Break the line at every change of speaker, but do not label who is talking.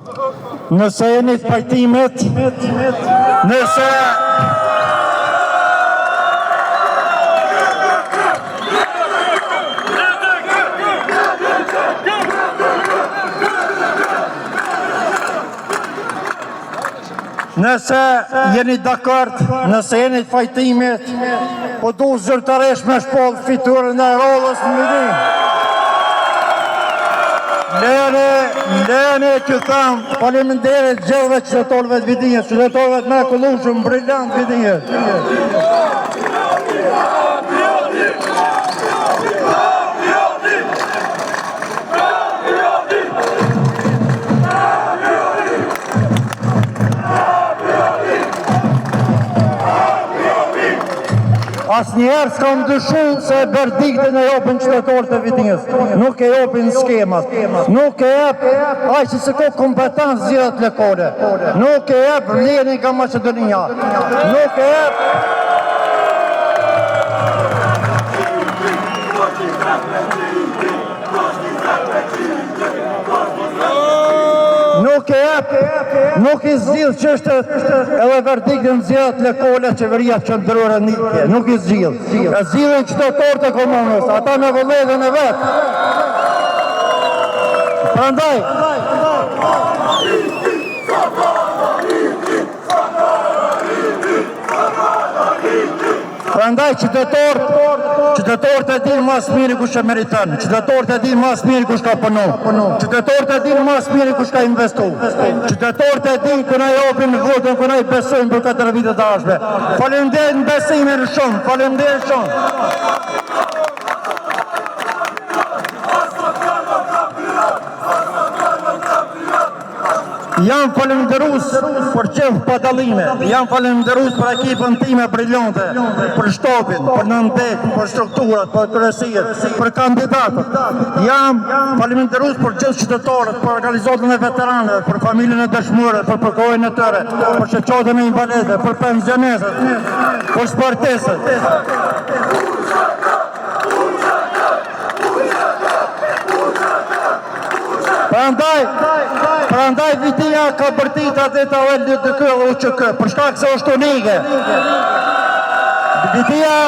Nëse jeni të pajtimet, nëse jeni dakord, nëse jeni të pajtimet, po du zyrtaresh me shpoll fiturën e rollës në midi. Lene që thamë, faleminderit gjithëve qytetarëve të Vidinjës, qytetarëve të mrekullueshëm, brillant Vidinjës. Asnjëherë s'kam dyshu se verdiktin e jopin qytetarët e Vidinjës, nuk e jopin skemat, nuk e jep ai që s'ka kompetencë zgjedhjet lokale, nuk e jep vlerën nga Maqedonia, nuk e jep nuk i zgjidh çështët edhe verdiktin zgjedhjet lokale qeveria qendrore nike, nuk i zgjidh. E zgjidhin qytetarët e komunës, ata me vullnetin e vet. Prandaj qytetarët e dinë mas miri kush e meriton, qytetarët e dinë mas miri kush ka punu, qytetarët e dinë mas miri kush ka investu, qytetarët e dinë ku na japin votën, ku na i besojnë për 4 vite të ardhshme. Faleminderit në besimin shumë, faleminderit shumë. Jam falenderues për qef pa dallime, jam falenderues për ekipën time brillante, për shtopin, për nëndek, për strukturat, për kryesiet, për kandidatët. Jam falenderues për gjithë qytetarët, për organizatën e veteranëve, për familjen e dëshmorëve, për përkojën e tyre, për shoqatën e invalidëve, për pensionerët, për sportistët. Prandaj Vidinja ka bërtit atë të LDK dhe UÇK, për shkak se është unike. Vidinja